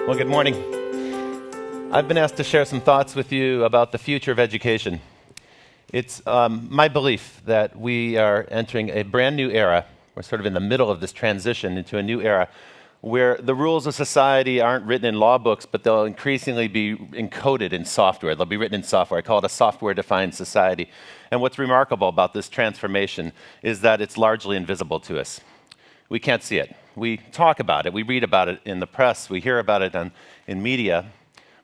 Well, good morning. I've been asked to share some thoughts with you about the future of education. It's my belief that we are entering a brand new era. We're sort of in the middle of this transition into a new era where the rules of society aren't written in law books, but they'll increasingly be encoded in software. They'll be written in software. I call it a software-defined society. And what's remarkable about this transformation is that it's largely invisible to us. We can't see it. We talk about it. We read about it in the press. We hear about it in media.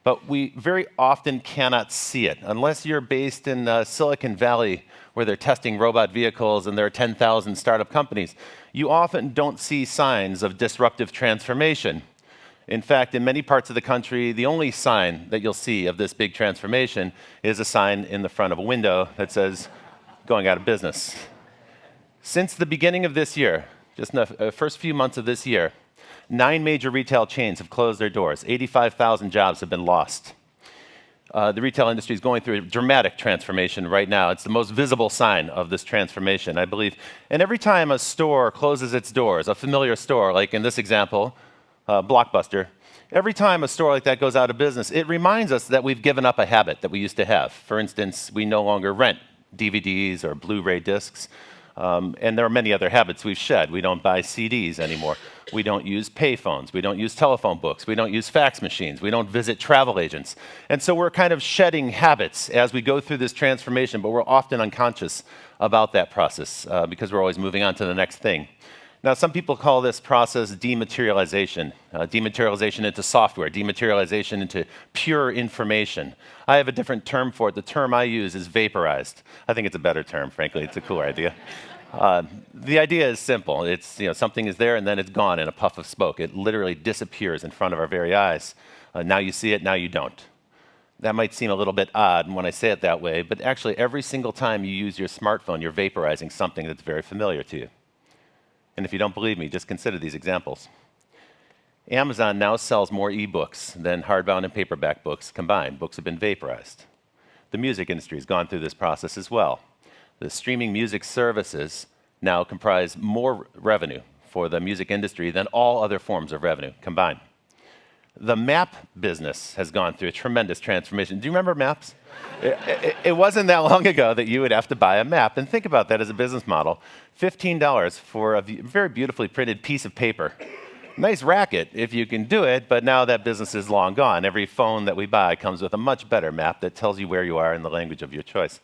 But we very often cannot see it. Unless you're based in Silicon Valley, where they're testing robot vehicles and there are 10,000 startup companies, you often don't see signs of disruptive transformation. In fact, in many parts of the country, the only sign that you'll see of this big transformation is a sign in the front of a window that says, going out of business. Since the beginning of this year, just in the first few months of this year, 9 major retail chains have closed their doors. 85,000 jobs have been lost. The retail industry is going through a dramatic transformation right now. It's the most visible sign of this transformation, I believe. And every time a store closes its doors, a familiar store, like in this example, Blockbuster, every time a store like that goes out of business, it reminds us that we've given up a habit that we used to have. For instance, we no longer rent DVDs or Blu-ray discs. And there are many other habits we've shed. We don't buy CDs anymore. We don't use payphones. We don't use telephone books. We don't use fax machines. We don't visit travel agents. And so we're kind of shedding habits as we go through this transformation, but we're often unconscious about that process because we're always moving on to the next thing. Now, some people call this process dematerialization, dematerialization into software, dematerialization into pure information. I have a different term for it. The term I use is vaporized. I think it's a better term, frankly. It's a cooler idea. The idea is simple. It's, something is there and then it's gone in a puff of smoke. It literally disappears in front of our very eyes. Now you see it, now you don't. That might seem a little bit odd when I say it that way, but actually every single time you use your smartphone, you're vaporizing something that's very familiar to you. And if you don't believe me, just consider these examples. Amazon now sells more ebooks than hardbound and paperback books combined. Books have been vaporized. The music industry has gone through this process as well. The streaming music services now comprise more revenue for the music industry than all other forms of revenue combined. The map business has gone through a tremendous transformation. Do you remember maps? It wasn't that long ago that you would have to buy a map. And think about that as a business model. $15 for a very beautifully printed piece of paper. Nice racket if you can do it, but now that business is long gone. Every phone that we buy comes with a much better map that tells you where you are in the language of your choice.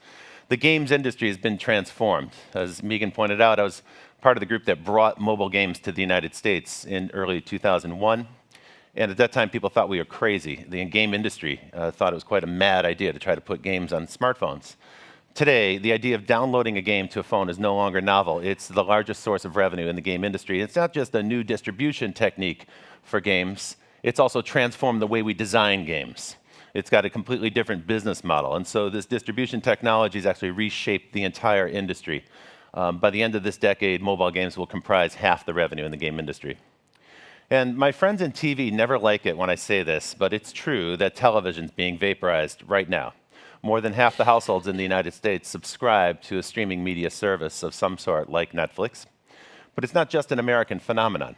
The games industry has been transformed. As Megan pointed out, I was part of the group that brought mobile games to the United States in early 2001. And at that time, people thought we were crazy. The game industry thought it was quite a mad idea to try to put games on smartphones. Today, the idea of downloading a game to a phone is no longer novel. It's the largest source of revenue in the game industry. It's not just a new distribution technique for games. It's also transformed the way we design games. It's got a completely different business model. And so this distribution technology has actually reshaped the entire industry. By the end of this decade, mobile games will comprise half the revenue in the game industry. And my friends in TV never like it when I say this, but it's true that television's being vaporized right now. More than half the households in the United States subscribe to a streaming media service of some sort like Netflix. But it's not just an American phenomenon.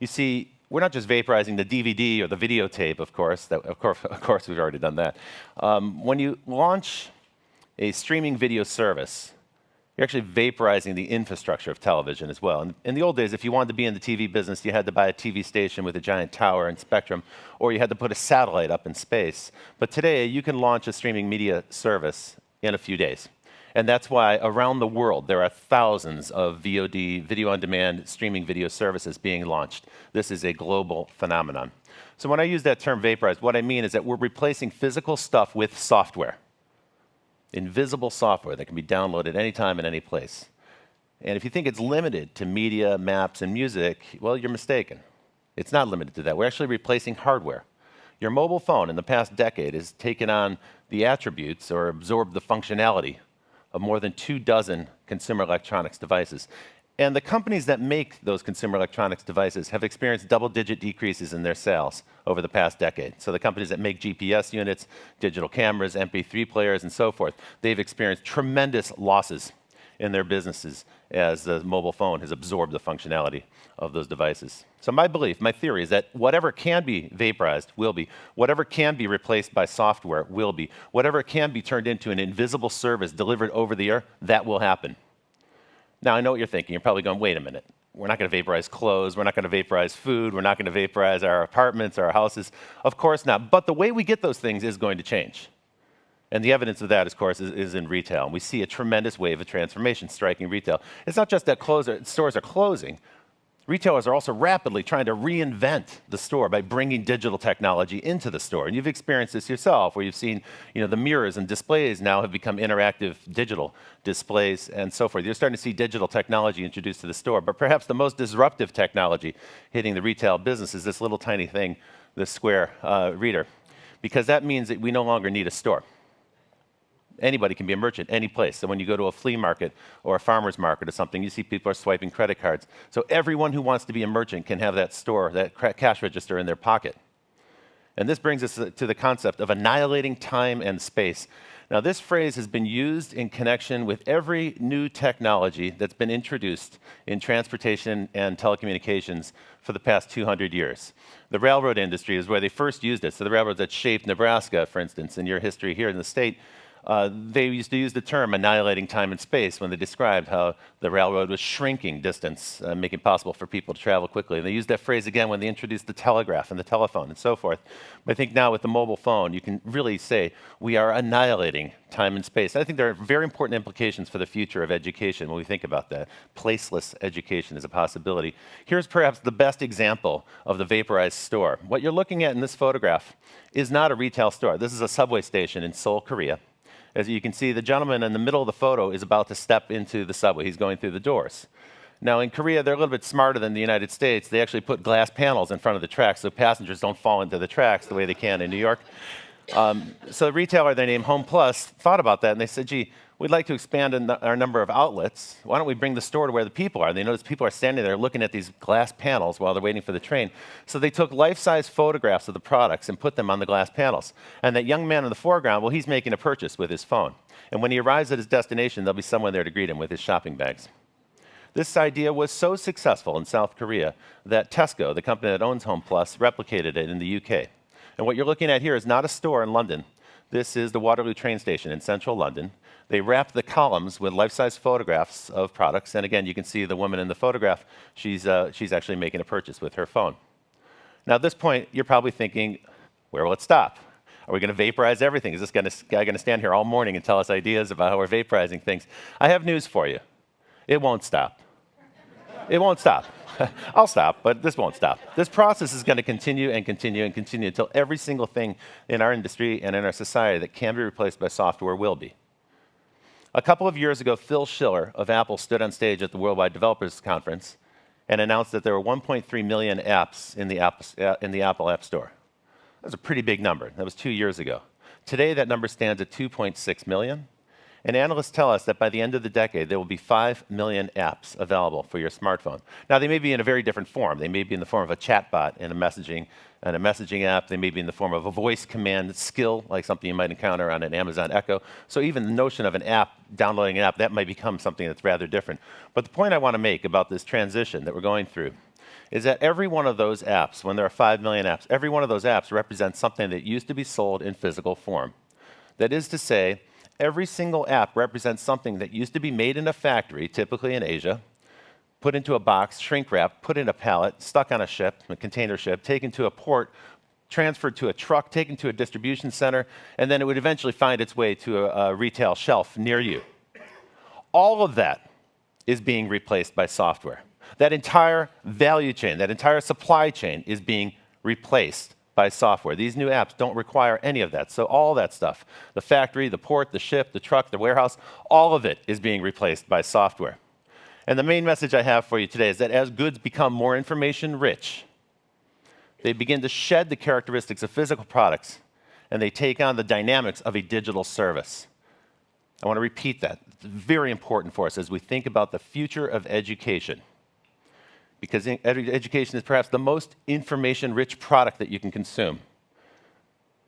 You see, we're not just vaporizing the DVD or the videotape, of course. Of course, we've already done that. When you launch a streaming video service, you're actually vaporizing the infrastructure of television as well. And in the old days, if you wanted to be in the TV business, you had to buy a TV station with a giant tower and spectrum, or you had to put a satellite up in space. But today, you can launch a streaming media service in a few days. And that's why around the world, there are thousands of VOD, video-on-demand streaming video services being launched. This is a global phenomenon. So when I use that term vaporized, what I mean is that we're replacing physical stuff with software. Invisible software that can be downloaded anytime and any place. And if you think it's limited to media, maps, and music, well, you're mistaken. It's not limited to that. We're actually replacing hardware. Your mobile phone in the past decade has taken on the attributes or absorbed the functionality of more than 24 consumer electronics devices. And the companies that make those consumer electronics devices have experienced double-digit decreases in their sales over the past decade. So the companies that make GPS units, digital cameras, MP3 players, and so forth, they've experienced tremendous losses. in their businesses as the mobile phone has absorbed the functionality of those devices. So my belief, my theory is that whatever can be vaporized will be. Whatever can be replaced by software will be. Whatever can be turned into an invisible service delivered over the air, that will happen. Now, I know what you're thinking. You're probably going, wait a minute. We're not going to vaporize clothes. We're not going to vaporize food. We're not going to vaporize our apartments, our houses. Of course not. But the way we get those things is going to change. And the evidence of that, of course, is in retail. And we see a tremendous wave of transformation striking retail. It's not just that stores are closing. Retailers are also rapidly trying to reinvent the store by bringing digital technology into the store. And you've experienced this yourself, where you've seen, the mirrors and displays now have become interactive digital displays and so forth. You're starting to see digital technology introduced to the store. But perhaps the most disruptive technology hitting the retail business is this little tiny thing, this square reader, because that means that we no longer need a store. Anybody can be a merchant, any place. So when you go to a flea market or a farmer's market or something, you see people are swiping credit cards. So everyone who wants to be a merchant can have that store, that cash register in their pocket. And this brings us to the concept of annihilating time and space. Now, this phrase has been used in connection with every new technology that's been introduced in transportation and telecommunications for the past 200 years. The railroad industry is where they first used it. So the railroads that shaped Nebraska, for instance, in your history here in the state, they used to use the term annihilating time and space when they described how the railroad was shrinking distance, making it possible for people to travel quickly. And they used that phrase again when they introduced the telegraph and the telephone and so forth. But I think now with the mobile phone, you can really say we are annihilating time and space. And I think there are very important implications for the future of education when we think about that. Placeless education is a possibility. Here's perhaps the best example of the vaporized store. What you're looking at in this photograph is not a retail store. This is a subway station in Seoul, Korea. As you can see, the gentleman in the middle of the photo is about to step into the subway. He's going through the doors. Now, in Korea, they're a little bit smarter than the United States. They actually put glass panels in front of the tracks so passengers don't fall into the tracks the way they can in New York. So the retailer they named Home Plus thought about that, and they said, gee, we'd like to expand our number of outlets. Why don't we bring the store to where the people are? They noticed people are standing there looking at these glass panels while they're waiting for the train. So they took life-size photographs of the products and put them on the glass panels. And that young man in the foreground, well, he's making a purchase with his phone. And when he arrives at his destination, there'll be someone there to greet him with his shopping bags. This idea was so successful in South Korea that Tesco, the company that owns Home Plus, replicated it in the UK. And what you're looking at here is not a store in London. This is the Waterloo train station in central London. They wrapped the columns with life-size photographs of products. And again, you can see the woman in the photograph. She's actually making a purchase with her phone. Now, at this point, you're probably thinking, where will it stop? Are we going to vaporize everything? Is this guy going to stand here all morning and tell us ideas about how we're vaporizing things? I have news for you. It won't stop. It won't stop. I'll stop, but this won't stop. This process is going to continue and continue and continue until every single thing in our industry and in our society that can be replaced by software will be. A couple of years ago, Phil Schiller of Apple stood on stage at the Worldwide Developers Conference and announced that there were 1.3 million apps in the Apple App Store. That's a pretty big number. That was 2 years ago. Today, that number stands at 2.6 million. And analysts tell us that by the end of the decade, there will be 5 million apps available for your smartphone. Now, they may be in a very different form. They may be in the form of a chatbot and a messaging app. They may be in the form of a voice command skill, like something you might encounter on an Amazon Echo. So even the notion of an app, downloading an app, that might become something that's rather different. But the point I want to make about this transition that we're going through is that every one of those apps, when there are 5 million apps, every one of those apps represents something that used to be sold in physical form. That is to say, every single app represents something that used to be made in a factory, typically in Asia, put into a box, shrink wrapped, put in a pallet, stuck on a ship, a container ship, taken to a port, transferred to a truck, taken to a distribution center, and then it would eventually find its way to a retail shelf near you. All of that is being replaced by software. That entire value chain, that entire supply chain is being replaced by software. These new apps don't require any of that. So all that stuff, the factory, the port, the ship, the truck, the warehouse, all of it is being replaced by software. And the main message I have for you today is that as goods become more information rich, they begin to shed the characteristics of physical products and they take on the dynamics of a digital service. I want to repeat that. It's very important for us as we think about the future of education, because education is perhaps the most information-rich product that you can consume.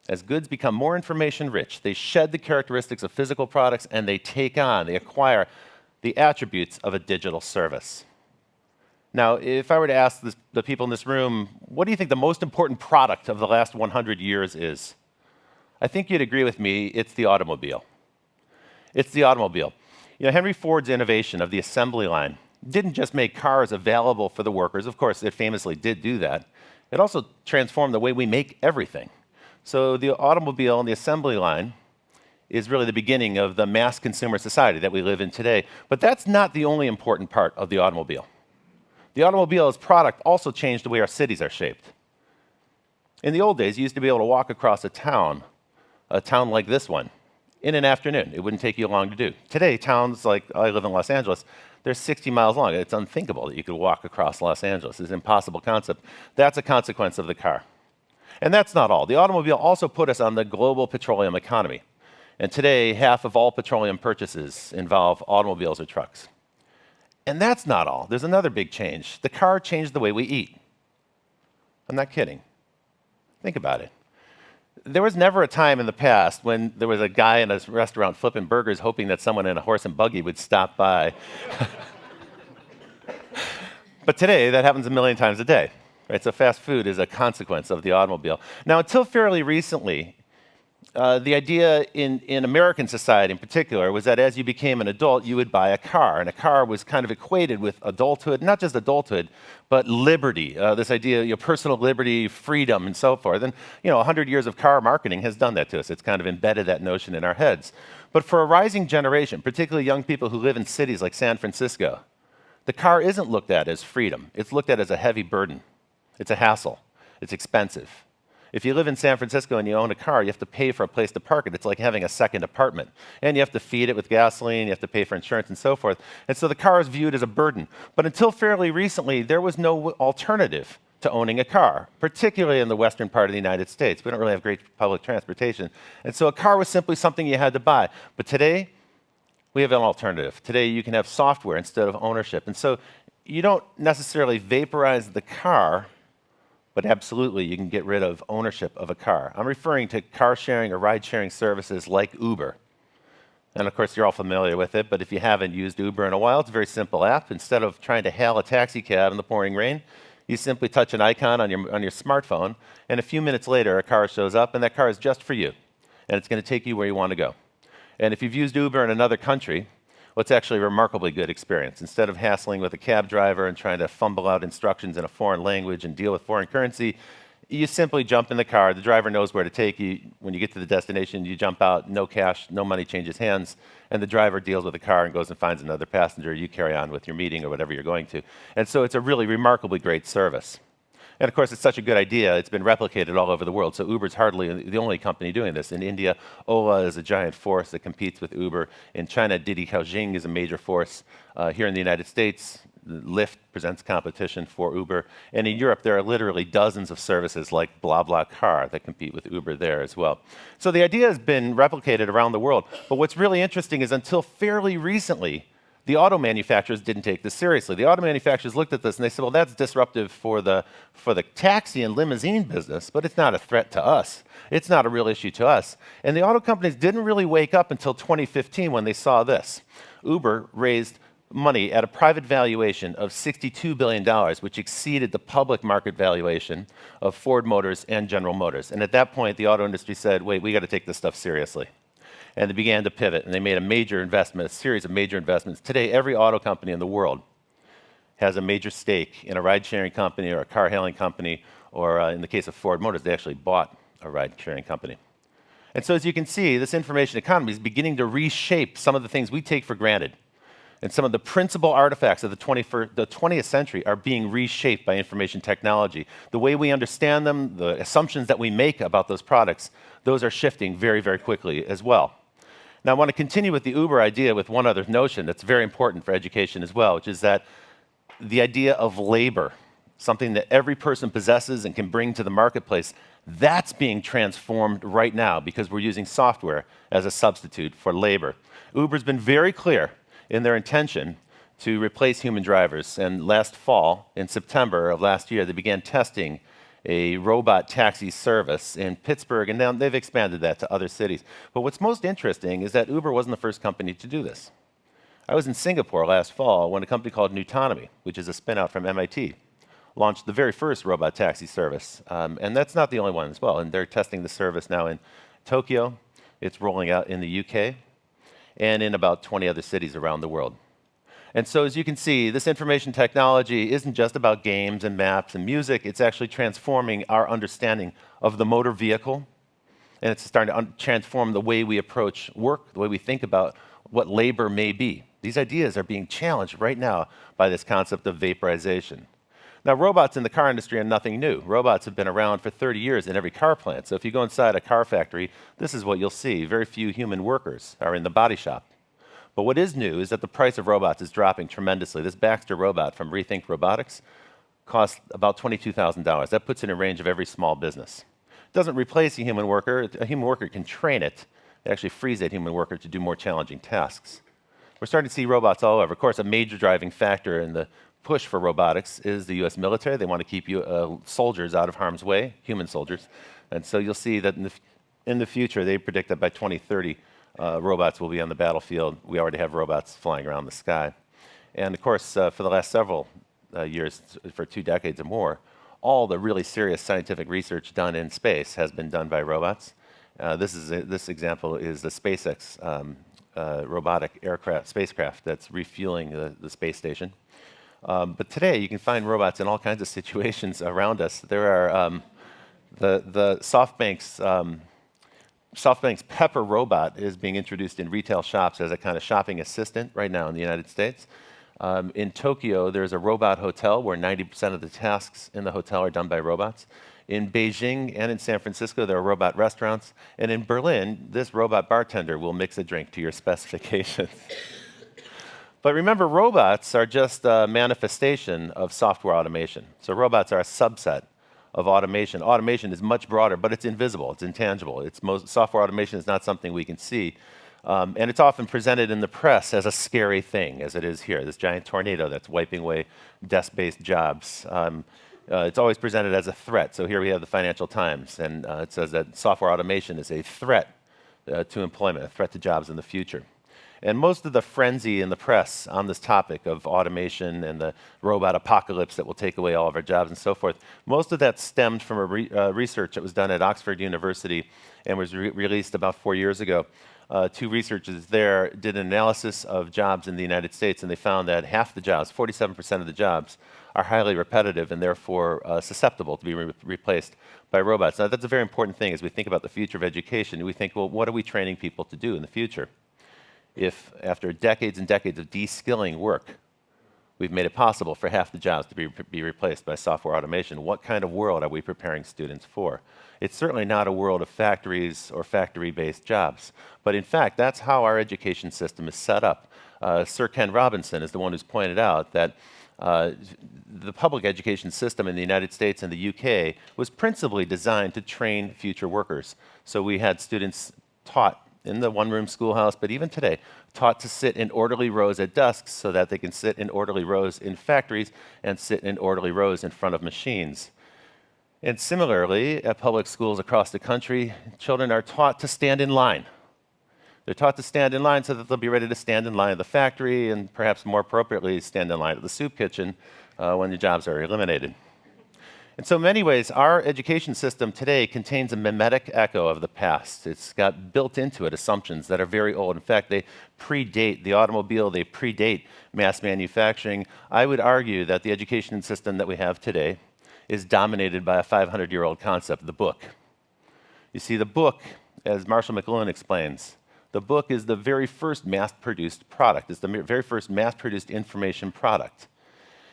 As goods become more information-rich, they shed the characteristics of physical products and they acquire the attributes of a digital service. Now, if I were to ask the people in this room, what do you think the most important product of the last 100 years is? I think you'd agree with me, it's the automobile. It's the automobile. You know, Henry Ford's innovation of the assembly line didn't just make cars available for the workers. Of course, it famously did do that. It also transformed the way we make everything. So the automobile and the assembly line is really the beginning of the mass consumer society that we live in today. But that's not the only important part of the automobile. The automobile as product also changed the way our cities are shaped. In the old days, you used to be able to walk across a town like this one, in an afternoon. It wouldn't take you long to do. Today, towns like, I live in Los Angeles, they're 60 miles long. It's unthinkable that you could walk across Los Angeles. It's an impossible concept. That's a consequence of the car. And that's not all. The automobile also put us on the global petroleum economy. And today, half of all petroleum purchases involve automobiles or trucks. And that's not all. There's another big change. The car changed the way we eat. I'm not kidding. Think about it. There was never a time in the past when there was a guy in a restaurant flipping burgers hoping that someone in a horse and buggy would stop by. But today, that happens a million times a day. Right? So fast food is a consequence of the automobile. Now, until fairly recently, the idea in American society in particular was that as you became an adult, you would buy a car. And a car was kind of equated with adulthood, not just adulthood, but liberty, this idea of personal liberty, freedom, and so forth. And 100 years of car marketing has done that to us. It's kind of embedded that notion in our heads. But for a rising generation, particularly young people who live in cities like San Francisco, the car isn't looked at as freedom. It's looked at as a heavy burden. It's a hassle. It's expensive. If you live in San Francisco and you own a car, you have to pay for a place to park it. It's like having a second apartment. And you have to feed it with gasoline, you have to pay for insurance and so forth. And so the car is viewed as a burden. But until fairly recently, there was no alternative to owning a car, particularly in the western part of the United States. We don't really have great public transportation. And so a car was simply something you had to buy. But today, we have an alternative. Today, you can have software instead of ownership. And so you don't necessarily vaporize the car, but absolutely, you can get rid of ownership of a car. I'm referring to car sharing or ride sharing services like Uber. And of course, you're all familiar with it, but if you haven't used Uber in a while, it's a very simple app. Instead of trying to hail a taxi cab in the pouring rain, you simply touch an icon on your smartphone, and a few minutes later, a car shows up, and that car is just for you. And it's going to take you where you want to go. And if you've used Uber in another country, well, it's actually a remarkably good experience. Instead of hassling with a cab driver and trying to fumble out instructions in a foreign language and deal with foreign currency, you simply jump in the car. The driver knows where to take you. When you get to the destination, you jump out, no cash, no money changes hands, and the driver deals with the car and goes and finds another passenger. You carry on with your meeting or whatever you're going to. And so it's a really remarkably great service. And of course, it's such a good idea, it's been replicated all over the world. So Uber's hardly the only company doing this. In India, Ola is a giant force that competes with Uber. In China, Didi Haojing is a major force. Here in the United States, Lyft presents competition for Uber. And in Europe, there are literally dozens of services like BlaBlaCar that compete with Uber there as well. So the idea has been replicated around the world. But what's really interesting is until fairly recently, the auto manufacturers didn't take this seriously. The auto manufacturers looked at this and they said, well, that's disruptive for the taxi and limousine business, but it's not a threat to us. It's not a real issue to us. And the auto companies didn't really wake up until 2015 when they saw this. Uber raised money at a private valuation of $62 billion, which exceeded the public market valuation of Ford Motors and General Motors. And at that point, the auto industry said, wait, we got to take this stuff seriously. And they began to pivot, and they made a major investment, a series of major investments. Today, every auto company in the world has a major stake in a ride-sharing company or a car-hailing company, or in the case of Ford Motors, they actually bought a ride-sharing company. And so as you can see, this information economy is beginning to reshape some of the things we take for granted. And some of the principal artifacts of the 20th century are being reshaped by information technology. The way we understand them, the assumptions that we make about those products, those are shifting very, very quickly as well. Now, I want to continue with the Uber idea with one other notion that's very important for education as well, which is that the idea of labor, something that every person possesses and can bring to the marketplace, that's being transformed right now because we're using software as a substitute for labor. Uber's been very clear in their intention to replace human drivers. And last fall, in September of last year, they began testing a robot taxi service in Pittsburgh, and now they've expanded that to other cities. But what's most interesting is that Uber wasn't the first company to do this. I was in Singapore last fall when a company called Nutonomy, which is a spin-out from MIT, launched the very first robot taxi service. And that's not the only one as well. And they're testing the service now in Tokyo. It's rolling out in the UK and in about 20 other cities around the world. And so as you can see, this information technology isn't just about games and maps and music. It's actually transforming our understanding of the motor vehicle. And it's starting to transform the way we approach work, the way we think about what labor may be. These ideas are being challenged right now by this concept of vaporization. Now, robots in the car industry are nothing new. Robots have been around for 30 years in every car plant. So if you go inside a car factory, this is what you'll see. Very few human workers are in the body shop. But what is new is that the price of robots is dropping tremendously. This Baxter robot from Rethink Robotics costs about $22,000. That puts it in range of every small business. It doesn't replace a human worker. A human worker can train it. It actually frees that human worker to do more challenging tasks. We're starting to see robots all over. Of course, a major driving factor in the push for robotics is the US military. They want to keep soldiers out of harm's way, human soldiers. And so you'll see that in the future, they predict that by 2030, robots will be on the battlefield. We already have robots flying around the sky. And of course, for the last several years, for 2 decades or more, all the really serious scientific research done in space has been done by robots. This example is the SpaceX robotic spacecraft that's refueling the space station. But today, you can find robots in all kinds of situations around us. There are the SoftBank's Pepper robot is being introduced in retail shops as a kind of shopping assistant right now in the United States. In Tokyo, there's a robot hotel where 90% of the tasks in the hotel are done by robots. In Beijing and in San Francisco, there are robot restaurants. And in Berlin, this robot bartender will mix a drink to your specifications. But remember, robots are just a manifestation of software automation. So robots are a subset of automation. Automation is much broader, but it's invisible, it's intangible. Software automation is not something we can see. And it's often presented in the press as a scary thing, as it is here, this giant tornado that's wiping away desk-based jobs. It's always presented as a threat. So here we have the Financial Times, and it says that software automation is a threat to employment, a threat to jobs in the future. And most of the frenzy in the press on this topic of automation and the robot apocalypse that will take away all of our jobs and so forth, most of that stemmed from a research that was done at Oxford University and was released about 4 years ago. 2 researchers there did an analysis of jobs in the United States, and they found that half the jobs, 47% of the jobs, are highly repetitive and therefore susceptible to be replaced by robots. Now, that's a very important thing as we think about the future of education. We think, well, what are we training people to do in the future? If after decades and decades of de-skilling work, we've made it possible for half the jobs to be replaced by software automation, what kind of world are we preparing students for? It's certainly not a world of factories or factory-based jobs. But in fact, that's how our education system is set up. Sir Ken Robinson is the one who's pointed out that the public education system in the United States and the UK was principally designed to train future workers. So we had students taught in the one-room schoolhouse, but even today, taught to sit in orderly rows at desks so that they can sit in orderly rows in factories and sit in orderly rows in front of machines. And similarly, at public schools across the country, children are taught to stand in line. They're taught to stand in line so that they'll be ready to stand in line at the factory and perhaps more appropriately stand in line at the soup kitchen when the jobs are eliminated. And so in many ways, our education system today contains a mimetic echo of the past. It's got built into it assumptions that are very old. In fact, they predate the automobile, they predate mass manufacturing. I would argue that the education system that we have today is dominated by a 500-year-old concept, the book. You see, the book, as Marshall McLuhan explains, the book is the very first mass-produced product. It's the very first mass-produced information product.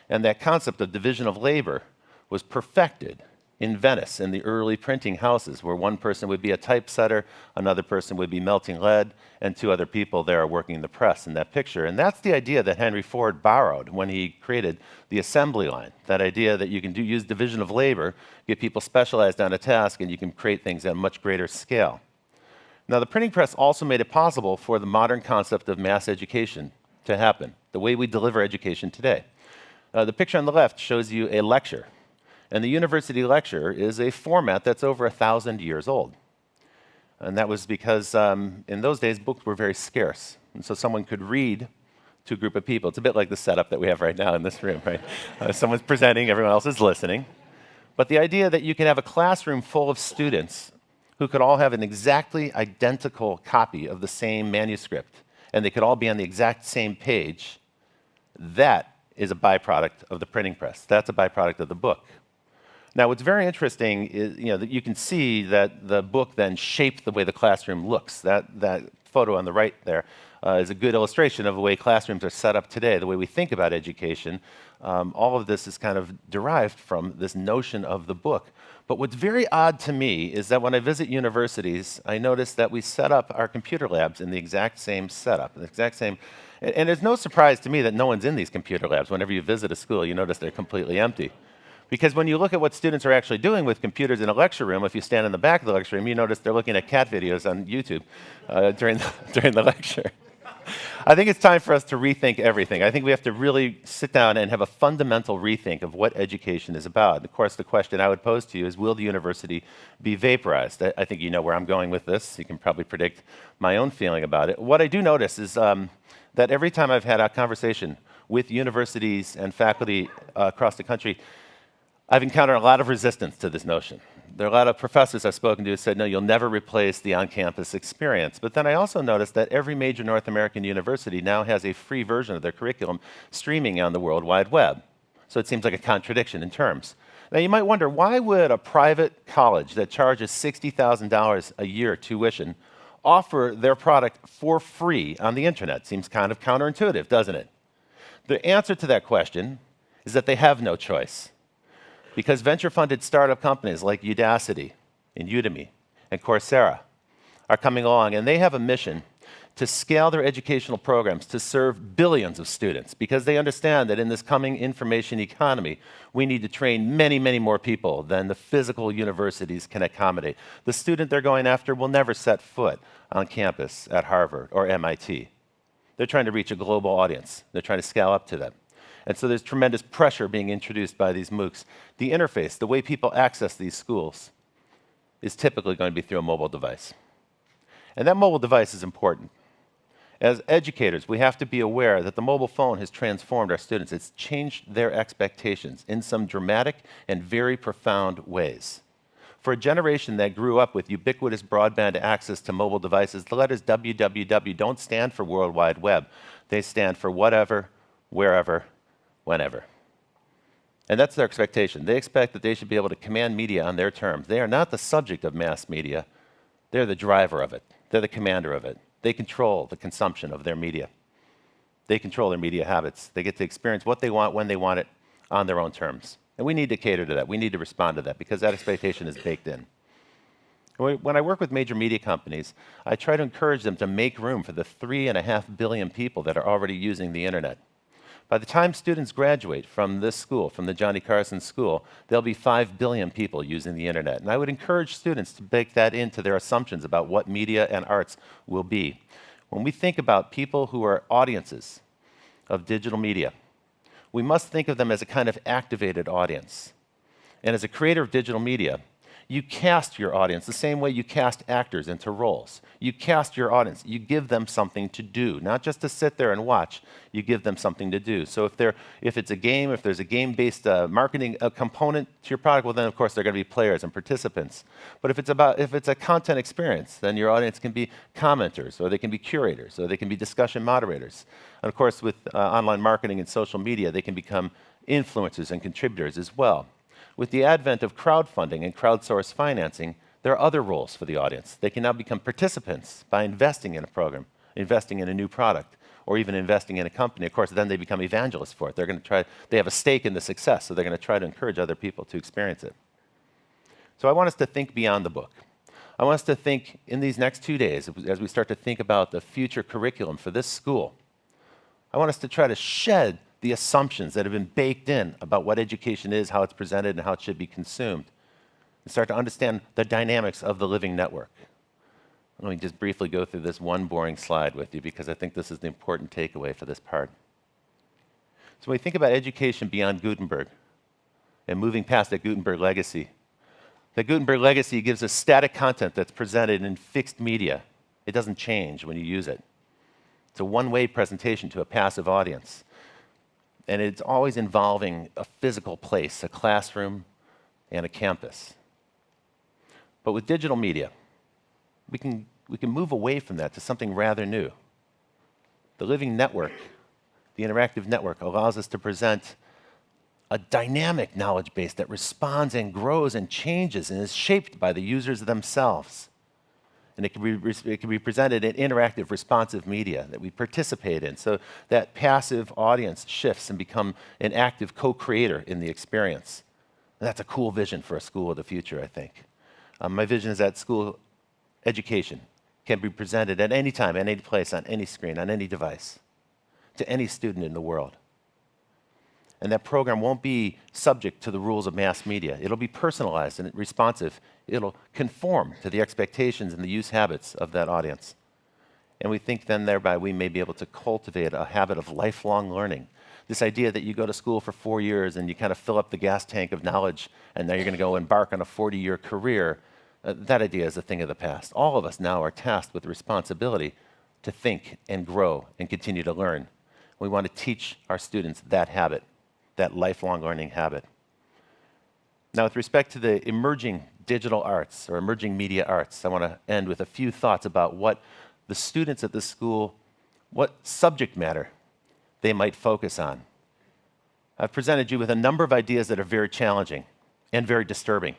And that concept of division of labor was perfected in Venice in the early printing houses, where one person would be a typesetter, another person would be melting lead, and 2 other people there are working the press in that picture. And that's the idea that Henry Ford borrowed when he created the assembly line, that idea that you can use division of labor, get people specialized on a task, and you can create things at a much greater scale. Now, the printing press also made it possible for the modern concept of mass education to happen, the way we deliver education today. The picture on the left shows you a lecture. And the university lecture is a format that's over 1,000 years old. And that was because in those days, books were very scarce. And so someone could read to a group of people. It's a bit like the setup that we have right now in this room, right? Someone's presenting, everyone else is listening. But the idea that you can have a classroom full of students who could all have an exactly identical copy of the same manuscript, and they could all be on the exact same page, that is a byproduct of the printing press. That's a byproduct of the book. Now, what's very interesting is, that you can see that the book then shaped the way the classroom looks. That photo on the right there is a good illustration of the way classrooms are set up today, the way we think about education. All of this is kind of derived from this notion of the book. But what's very odd to me is that when I visit universities, I notice that we set up our computer labs in the exact same setup, the exact same. And it's no surprise to me that no one's in these computer labs. Whenever you visit a school, you notice they're completely empty. Because when you look at what students are actually doing with computers in a lecture room, if you stand in the back of the lecture room, you notice they're looking at cat videos on YouTube during the lecture. I think it's time for us to rethink everything. I think we have to really sit down and have a fundamental rethink of what education is about. And of course, the question I would pose to you is, will the university be vaporized? I think you know where I'm going with this. You can probably predict my own feeling about it. What I do notice is that every time I've had a conversation with universities and faculty across the country, I've encountered a lot of resistance to this notion. There are a lot of professors I've spoken to who said, no, you'll never replace the on-campus experience. But then I also noticed that every major North American university now has a free version of their curriculum streaming on the World Wide Web. So it seems like a contradiction in terms. Now you might wonder, why would a private college that charges $60,000 a year tuition offer their product for free on the internet? Seems kind of counterintuitive, doesn't it? The answer to that question is that they have no choice. Because venture-funded startup companies like Udacity and Udemy and Coursera are coming along, and they have a mission to scale their educational programs to serve billions of students, because they understand that in this coming information economy, we need to train many, many more people than the physical universities can accommodate. The student they're going after will never set foot on campus at Harvard or MIT. They're trying to reach a global audience. They're trying to scale up to them. And so there's tremendous pressure being introduced by these MOOCs. The interface, the way people access these schools, is typically going to be through a mobile device. And that mobile device is important. As educators, we have to be aware that the mobile phone has transformed our students. It's changed their expectations in some dramatic and very profound ways. For a generation that grew up with ubiquitous broadband access to mobile devices, the letters www don't stand for World Wide Web. They stand for whatever, wherever, whenever. And that's their expectation. They expect that they should be able to command media on their terms. They are not the subject of mass media. They're the driver of it. They're the commander of it. They control the consumption of their media. They control their media habits. They get to experience what they want, when they want it, on their own terms. And we need to cater to that. We need to respond to that, because that expectation is baked in. When I work with major media companies, I try to encourage them to make room for the 3.5 billion people that are already using the internet. By the time students graduate from this school, from the Johnny Carson School, there'll be 5 billion people using the internet. And I would encourage students to bake that into their assumptions about what media and arts will be. When we think about people who are audiences of digital media, we must think of them as a kind of activated audience. And as a creator of digital media, you cast your audience the same way you cast actors into roles. You cast your audience. You give them something to do, not just to sit there and watch. You give them something to do. So if it's a game, if there's a game-based marketing component to your product, well, then of course they're going to be players and participants. But if it's a content experience, then your audience can be commenters, or they can be curators, or they can be discussion moderators. And of course, with online marketing and social media, they can become influencers and contributors as well. With the advent of crowdfunding and crowdsourced financing, there are other roles for the audience. They can now become participants by investing in a program, investing in a new product, or even investing in a company. Of course, then they become evangelists for it. They have a stake in the success, so they're going to try to encourage other people to experience it. So I want us to think beyond the book. I want us to think in these next 2 days, as we start to think about the future curriculum for this school. I want us to try to shed the assumptions that have been baked in about what education is, how it's presented, and how it should be consumed, and start to understand the dynamics of the living network. Let me just briefly go through this one boring slide with you, because I think this is the important takeaway for this part. So when we think about education beyond Gutenberg and moving past that Gutenberg legacy, the Gutenberg legacy gives us static content that's presented in fixed media. It doesn't change when you use it. It's a one-way presentation to a passive audience. And it's always involving a physical place, a classroom and a campus. But with digital media, we can move away from that to something rather new. The living network, the interactive network, allows us to present a dynamic knowledge base that responds and grows and changes and is shaped by the users themselves. And it can be presented in interactive, responsive media that we participate in, so that passive audience shifts and become an active co-creator in the experience. And that's a cool vision for a school of the future, I think. My vision is that school education can be presented at any time, at any place, on any screen, on any device, to any student in the world. And that program won't be subject to the rules of mass media. It'll be personalized and responsive. It'll conform to the expectations and the use habits of that audience. And we think then thereby we may be able to cultivate a habit of lifelong learning. This idea that you go to school for 4 years and you kind of fill up the gas tank of knowledge and now you're going to go embark on a 40-year career, that idea is a thing of the past. All of us now are tasked with the responsibility to think and grow and continue to learn. We want to teach our students that habit, that lifelong learning habit. Now, with respect to the emerging digital arts or emerging media arts, I want to end with a few thoughts about what the students at this school, what subject matter they might focus on. I've presented you with a number of ideas that are very challenging and very disturbing.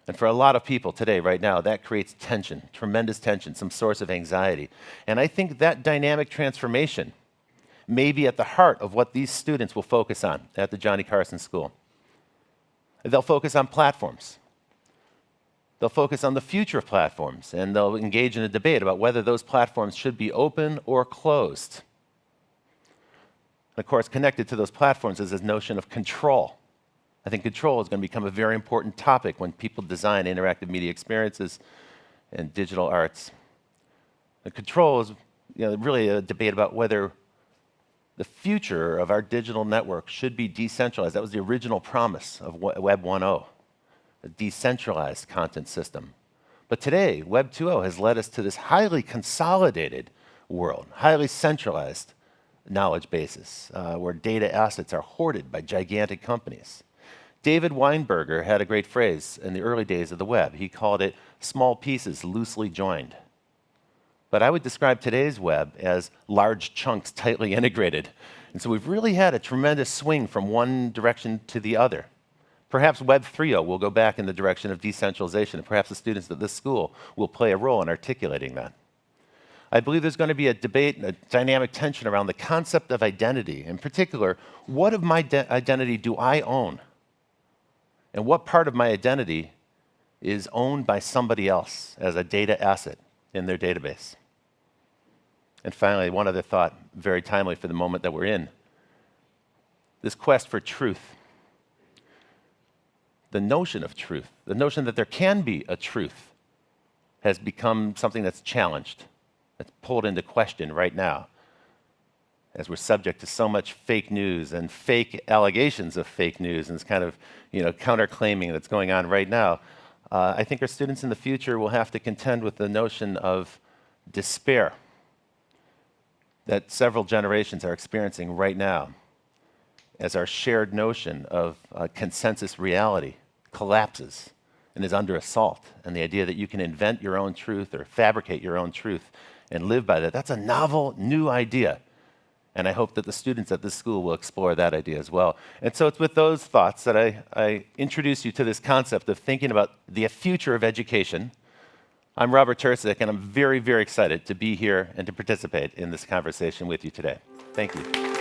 And for a lot of people today, right now, that creates tension, tremendous tension, some source of anxiety. And I think that dynamic transformation may be at the heart of what these students will focus on at the Johnny Carson School. They'll focus on platforms. They'll focus on the future of platforms, and they'll engage in a debate about whether those platforms should be open or closed. And of course, connected to those platforms is this notion of control. I think control is going to become a very important topic when people design interactive media experiences and digital arts. And control is really a debate about whether the future of our digital network should be decentralized. That was the original promise of Web 1.0, a decentralized content system. But today, Web 2.0 has led us to this highly consolidated world, highly centralized knowledge bases, where data assets are hoarded by gigantic companies. David Weinberger had a great phrase in the early days of the web. He called it small pieces loosely joined. But I would describe today's web as large chunks tightly integrated. And so we've really had a tremendous swing from one direction to the other. Perhaps Web 3.0 will go back in the direction of decentralization, and perhaps the students at this school will play a role in articulating that. I believe there's going to be a debate and a dynamic tension around the concept of identity. In particular, what of my identity do I own? And what part of my identity is owned by somebody else as a data asset in their database? And finally, one other thought, very timely for the moment that we're in. This quest for truth. The notion of truth, the notion that there can be a truth, has become something that's challenged, that's pulled into question right now, as we're subject to so much fake news and fake allegations of fake news and this kind of counterclaiming that's going on right now. I think our students in the future will have to contend with the notion of despair that several generations are experiencing right now as our shared notion of consensus reality collapses and is under assault. And the idea that you can invent your own truth or fabricate your own truth and live by that, that's a novel, new idea. And I hope that the students at this school will explore that idea as well. And so it's with those thoughts that I introduce you to this concept of thinking about the future of education. I'm Robert Tercek, and I'm very, very excited to be here and to participate in this conversation with you today. Thank you.